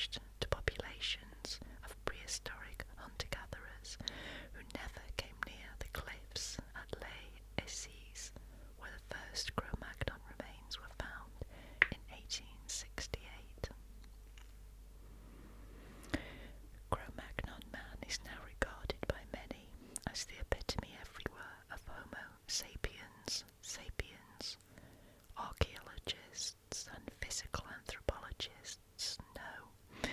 attached to populations of prehistoric hunter-gatherers who never came near the cliffs at Les Esses, where the first Cro-Magnon remains were found in 1868. Cro-Magnon man is now regarded by many as the epitome everywhere of Homo sapiens sapiens. Archaeologists and physical anthropologists know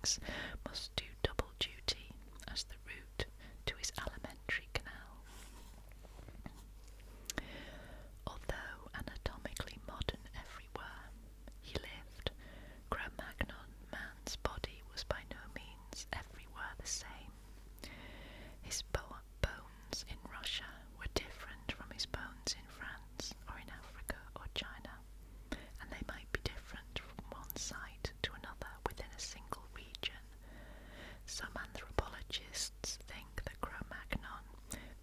legs must do double duty as the route to his alimentary canal. Although anatomically modern everywhere he lived, Cro-Magnon man's body was by no means everywhere the same. His bones in Russia were different from his bones in France or in Africa or China, and they might be different from one site to another within a single region. Some anthropologists think that Cro-Magnon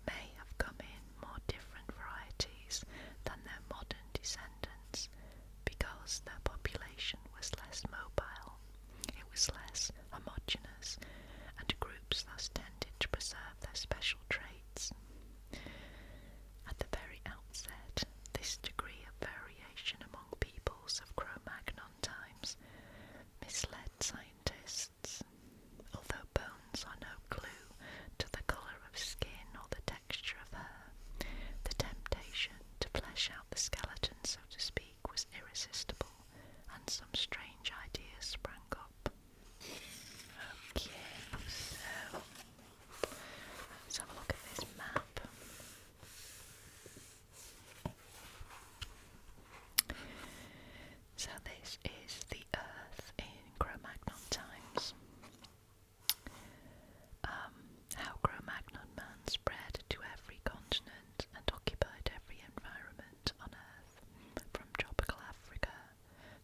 may have come in more different varieties than their modern descendants because their population was less mobile, it was less homogeneous, and groups thus tended to preserve their special traits. At the very outset, this degree of variation among peoples of Cro-Magnon times misled scientists. Although bones are no clue to the colour of skin or the texture of hair, the temptation to flesh out the skeleton, so to speak, was irresistible, and some strange ideas sprang up. Okay, so let's have a look at this map. So this is the Earth in Cro-Magnon times. How Cro-Magnon man spread to every continent and occupied every environment on Earth, from tropical Africa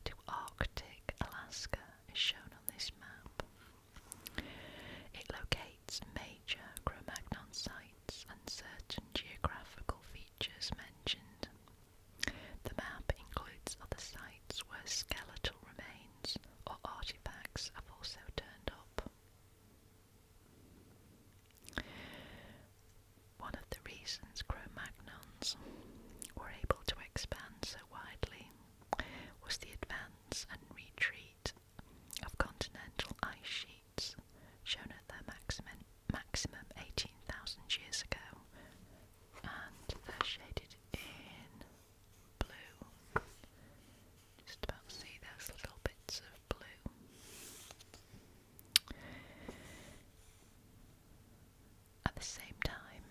to Arctic Alaska, is shown on this map. It locates major Cro-Magnon sites and certain geographical features mentioned. The map includes other sites where skeletal remains or artifacts have also turned up. One of the reasons Cro-Magnons were able to expand so widely was the advance and retreat of continental ice sheets, shown at their maximum 18,000 years ago, and they're shaded in blue. Just about to see those little bits of blue. At the same time,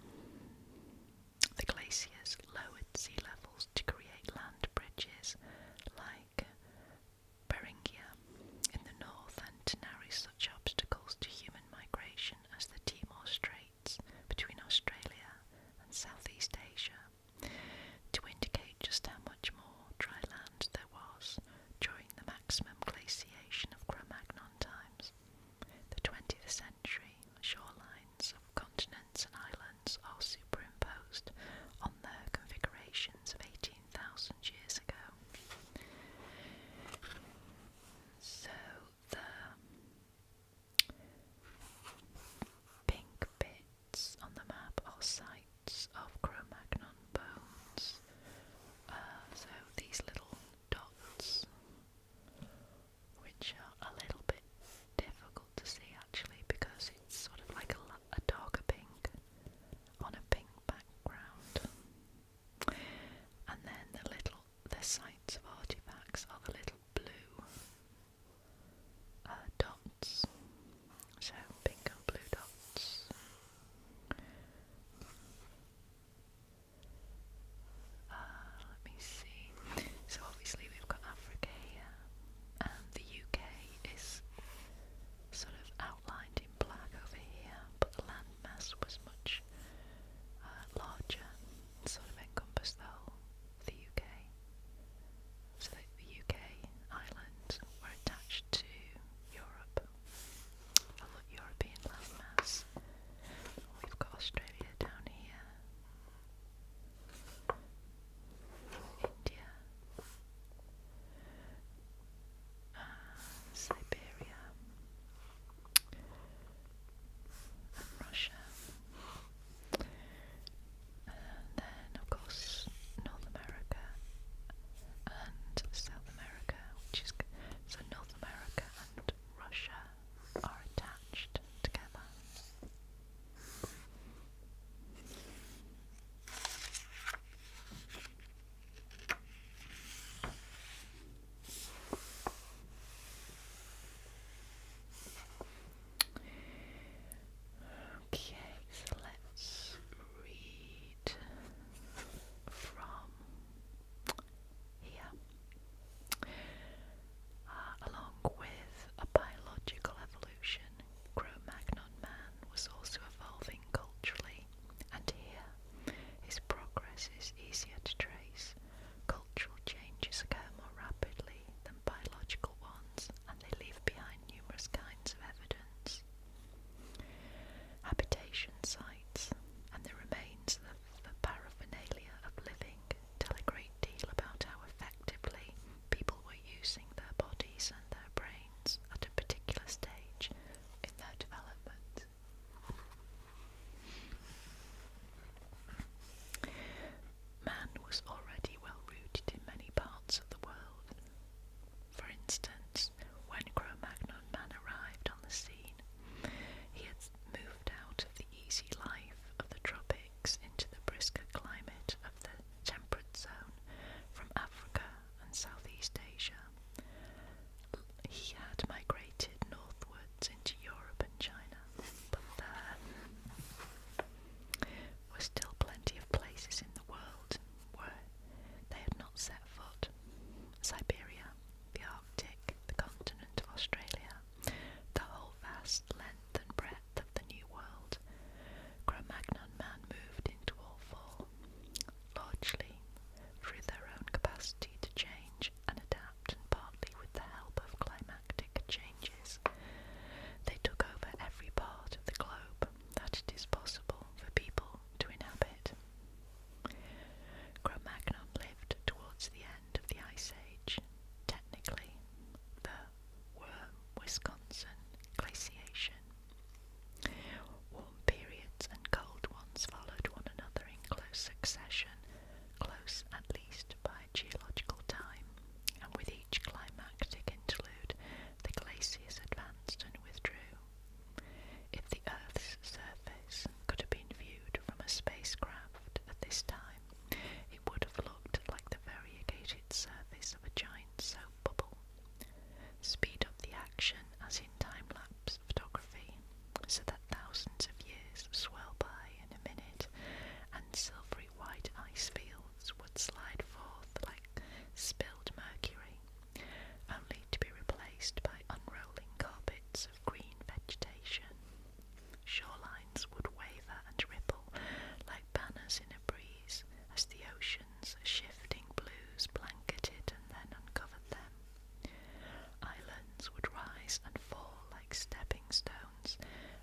stepping stones,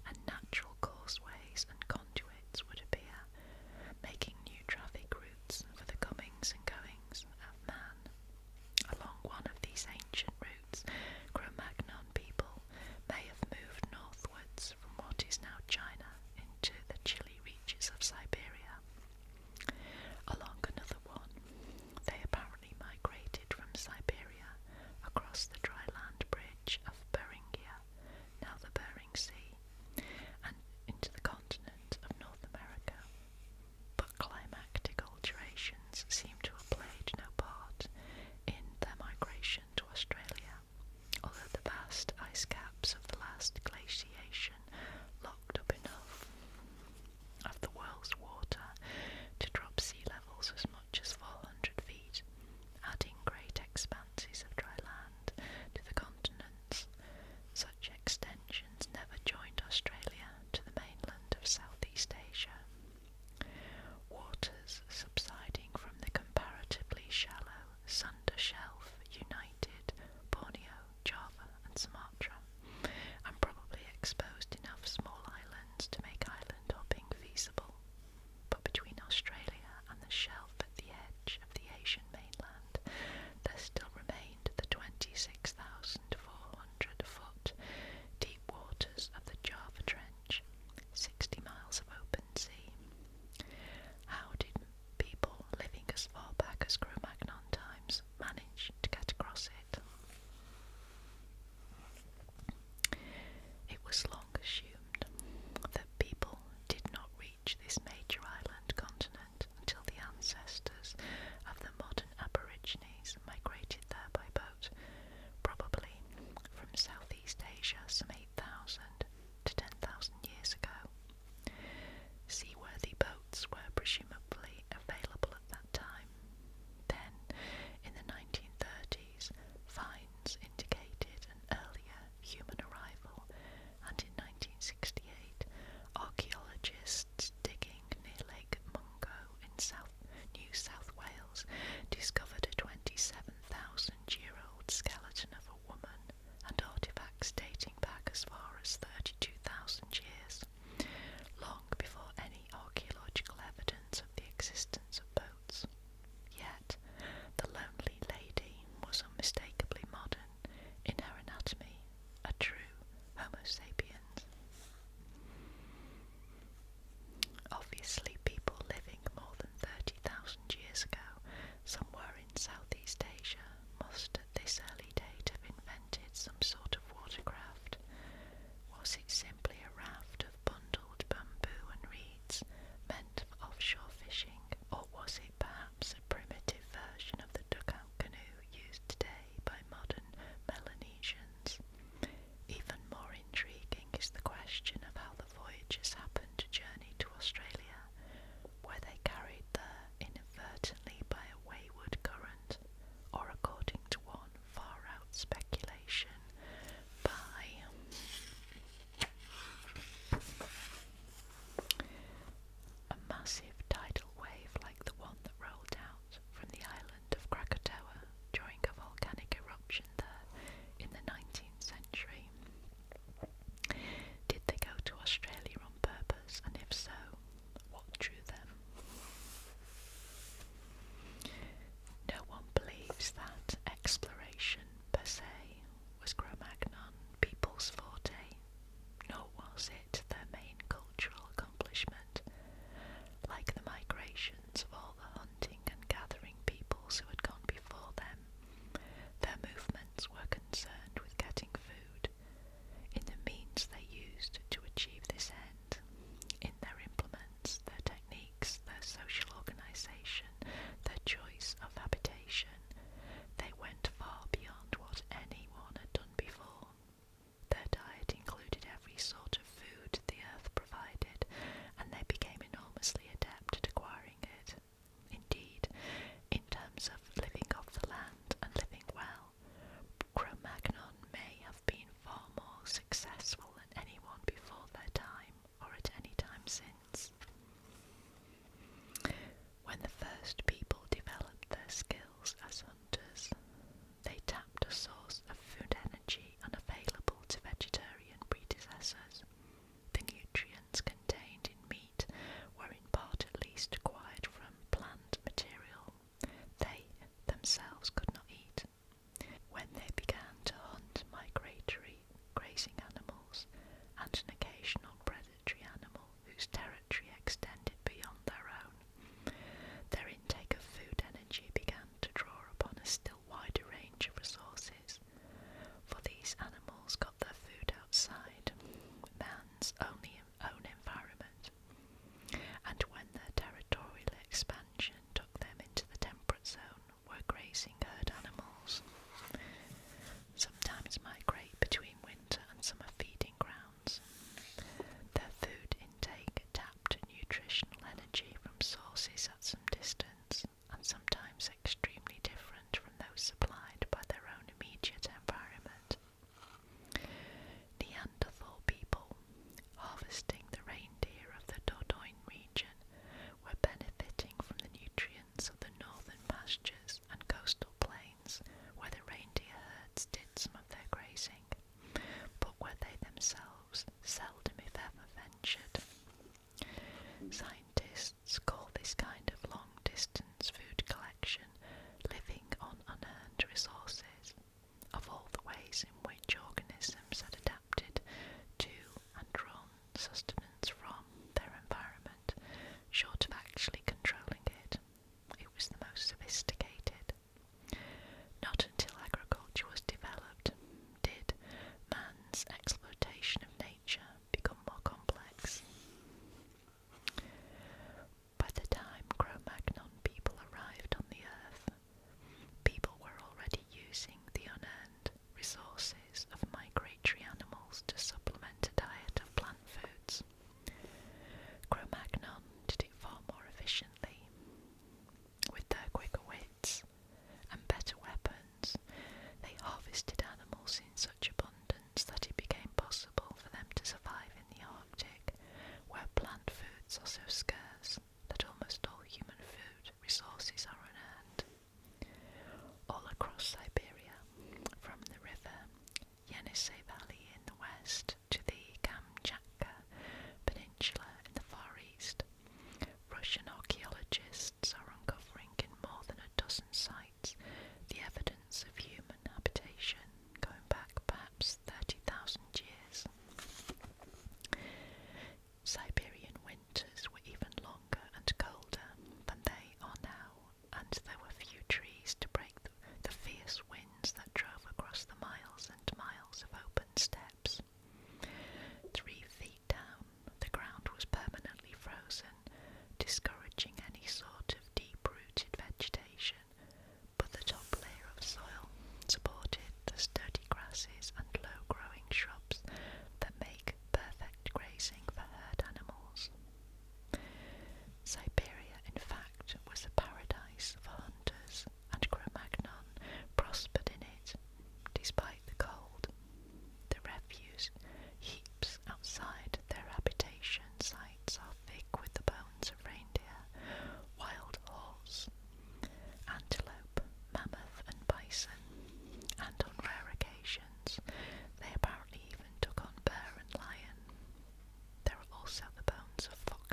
and natural causeways and conduits would appear, making new traffic routes for the comings and goings of man. Along one of these ancient routes, Cro-Magnon people may have moved northwards from what is now China into the chilly reaches of Siberia. Along another one, they apparently migrated from Siberia across the dry land bridge of Beringia, now the Bering Sea, and into the continent of North America. But climactic alterations seem to have played no part in their migration to Australia, although the vast ice caps of the last glaciation locked up enough of the world's water to drop sea levels as much as 400 feet, adding great expanses of dry land to the continents. Such extensions never joined Australia to the mainland of Southeast Asia. Waters subsiding from the comparatively shallow Sunda Shelf united Borneo, Java and Sumatra, and probably exposed enough small islands to make island hopping feasible. But between Australia and the shelf at the edge of the Asian mainland, there still remained the 26,400 foot deep waters of the Java Trench, 60 miles of open sea. How did people living as far back as Cro-Magnon times manage to get across it? It was long assumed that people did not reach this major island continent until the ancestors of the modern Aborigines migrated there by boat, probably from Southeast Asia some 8,000 to 10,000 years ago. Seaworthy boats were presumably available at that time. Then, in the 1930s, finds indicated an earlier human arrival, and in 1968, archaeologists digging near Lake Mungo in New South Wales discovered a 27,000-year-old skeleton of a woman and artefacts dating back as far as 32,000 years, long before any archaeological evidence of the existence of boats. Yet, the lonely lady was unmistakably modern in her anatomy, a true Homo sapiens. Obviously, people living more than 30,000 years ago, somewhere in Southeast Asia, must at this early date have invented some sort of watercraft. Was it simply a raft of bundled bamboo and reeds meant for offshore fishing, or was it perhaps a primitive version of the dugout canoe used today by modern Melanesians? Even more intriguing is the question of how the voyagers happened to journey to Australia. Were they carried there inadvertently by a wayward current, or according to one far-out speculation, by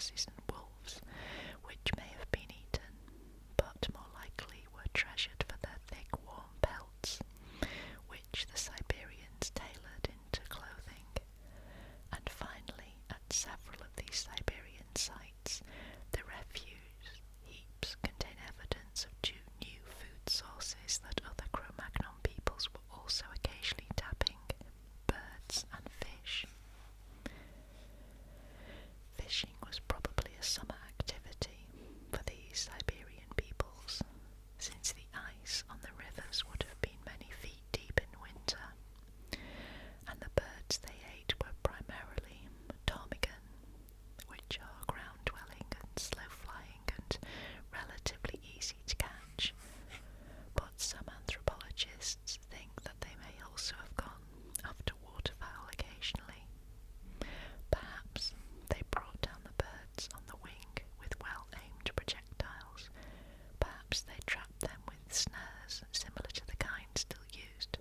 foxes and wolves, which may have been eaten, but more likely were treasured for their thick, warm pelts, which the Siberians tailored into clothing. And finally, at several of these Siberian sites, the refuse heaps contain evidence of two new food sources that other Cro-Magnon peoples were also occasionally tapping: birds and fish. Fishing was probably a summer activity for these Siberian peoples, since the ice on the rivers would have been many feet deep in winter, and the birds they ate were primarily ptarmigan, which are ground-dwelling and slow-flying and relatively easy to catch, but some anthropologists think that they may also have gone after waterfowl occasionally. Perhaps they brought down the birds on the wing with well-aimed projectiles. Perhaps they trapped them with snares similar to the kind still used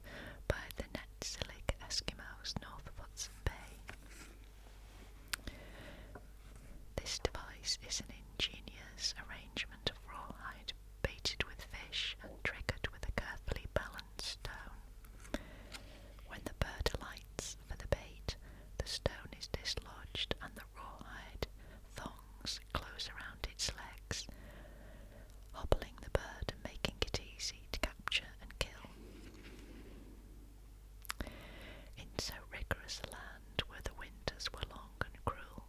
by the Netsilik Eskimos north of Hudson Bay. This device is an ingenious arrangement of rawhide baited with fish and triggered with a carefully balanced stone. When the bird alights for the bait, the stone is dislodged and the rawhide thongs close around its legs, hobbling the bird and making it easy to capture and kill. In so rigorous a land where the winters were long and cruel,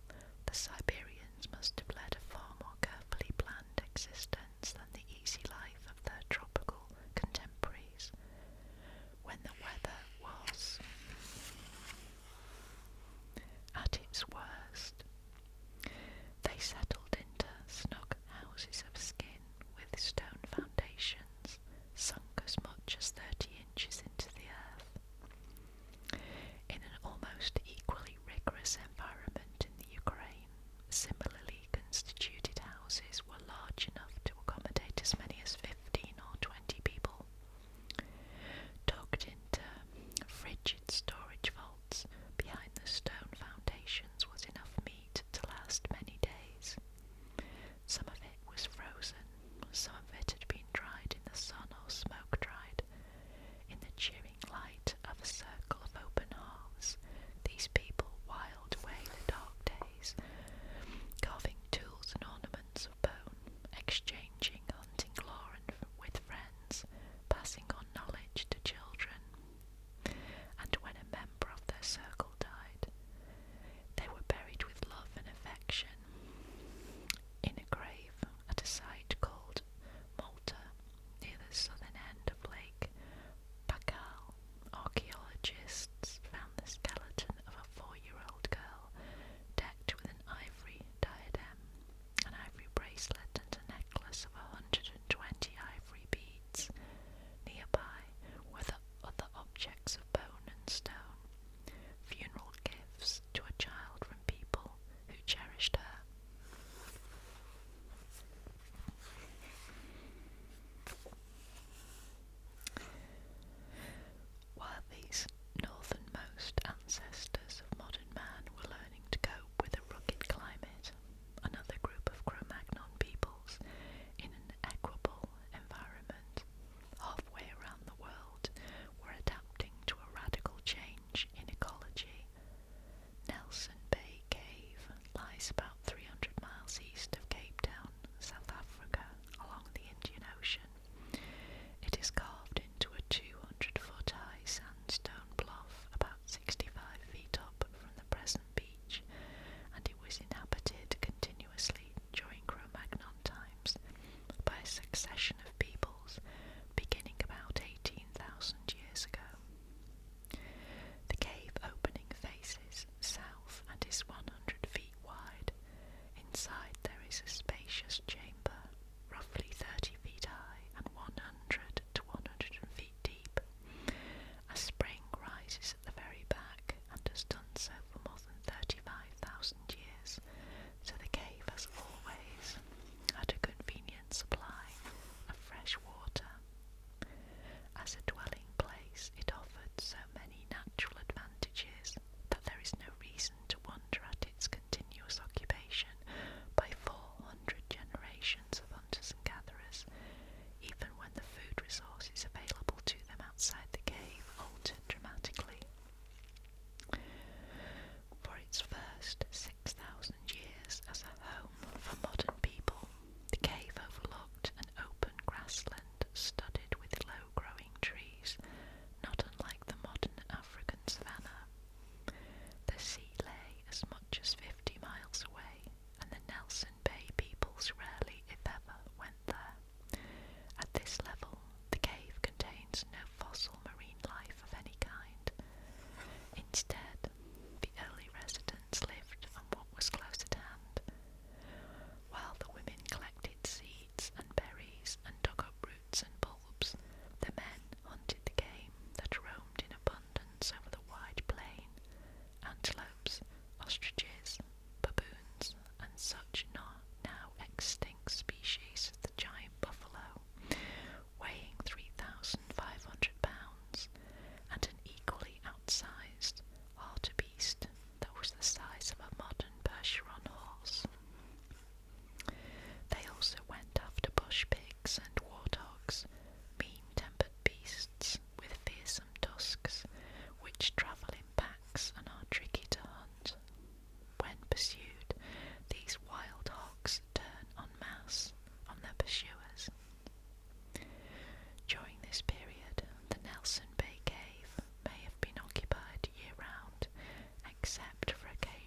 the Siberians must have led a far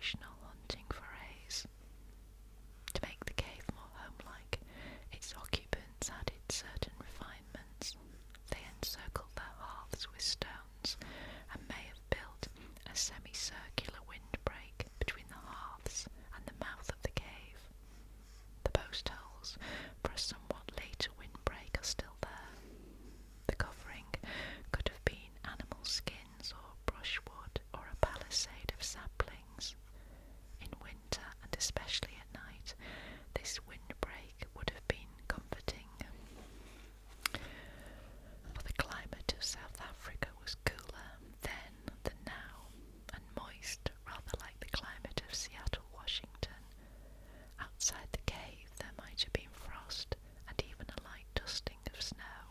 occasional hunting forays. To make the cave more homelike, its occupants added certain refinements. They encircled their hearths with stones and may have built a semicircular windbreak between the hearths and the mouth of the cave. The post holes for a somewhat later windbreak are still there. The covering could have been animal skins or brushwood or a palisade of saplings. In winter, and especially at night, this windbreak would have been comforting. For the climate of South Africa was cooler then than now, and moist, rather like the climate of Seattle, Washington. Outside the cave there might have been frost and even a light dusting of snow.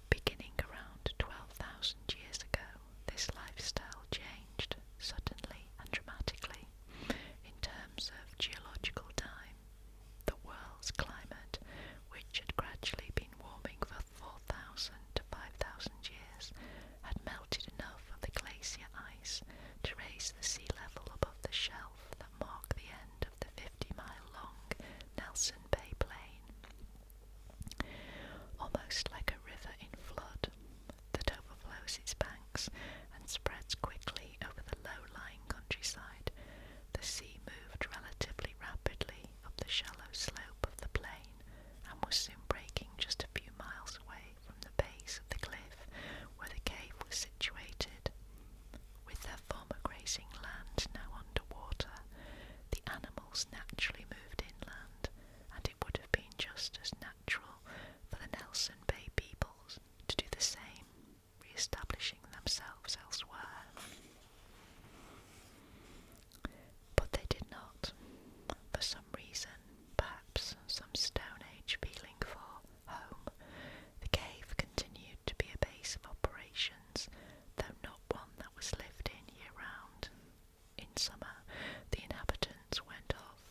Beginning around 12,000 years ago, this lifestyle changed suddenly and dramatically. In terms of geological time, the world's climate, which had gradually been warming for 4,000 to 5,000 years, had melted enough of the glacier ice to raise the sea level above the shelf that marked the end of the 50-mile-long Nelson Bay Plain. Almost like a river in flood that overflows its banks and spreads quickly over the low-lying countryside, the sea moved relatively rapidly up the shallow slope of the plain and was soon breaking just a few miles away from the base of the cliff where the cave was situated. With their former grazing land now underwater, the animals naturally moved inland, and it would have been just as natural for the Nelson Bay peoples to do the same, re-establishing themselves elsewhere. But they did not. For some reason, perhaps some Stone Age feeling for home, the cave continued to be a base of operations, though not one that was lived in year-round. In summer, the inhabitants went off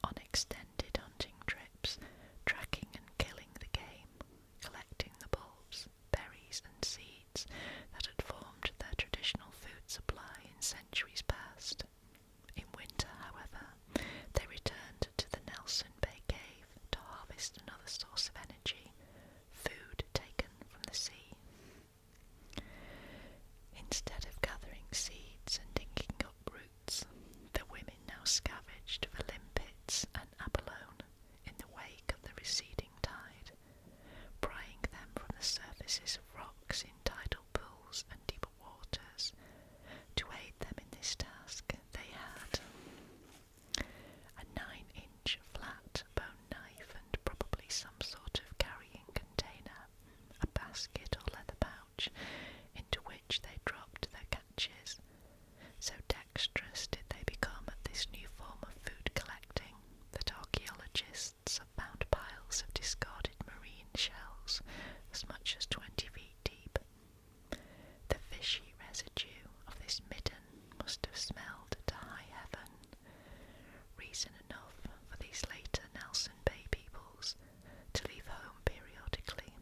on extended hunting trips, tracking and killing the game, collecting the bulbs, berries and seeds that had formed their traditional food supply in centuries past. In winter, however, they returned to the Nelson Bay Cave to harvest another source of energy, food taken from the sea. Instead of gathering seeds and digging up roots, the women now scavenged for limpets and abalone in the wake of the receding tide, prying them from the surfaces of rocks in tidal pools and deeper waters. To aid them in this task, they had a 9-inch flat bone knife and probably some sort of carrying container, a basket or leather pouch into which they dropped their catches. So dexterous did they become at this new form of food collecting that archaeologists have found piles of discarded marine shells as much as 20 feet deep. The fishy residue of this midden must have smelled to high heaven. Reason enough for these later Nelson Bay peoples to leave home periodically,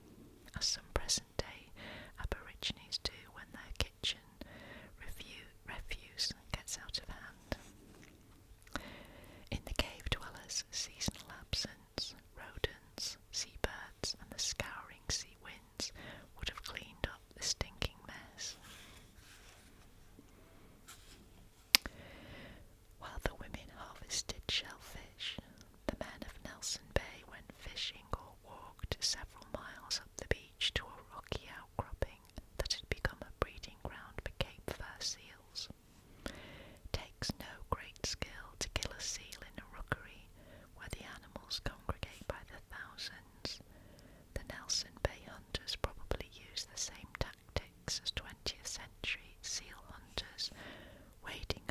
as some present-day Aborigines do when their kitchen refuse gets out of hand. In the cave dwellers' seasonal absence, rodents, seabirds and the scouring sea winds would have cleaned up the stinking mess. While the women harvested shellfish, the men of Nelson Bay went fishing or walked several miles up the beach to a rocky outcropping that had become a breeding ground for Cape Fur seals. Takes no great skill to kill a seal in a rookery where the animals congregate by the thousands. The Nelson Bay hunters probably used the same tactics as 20th century seal hunters, wading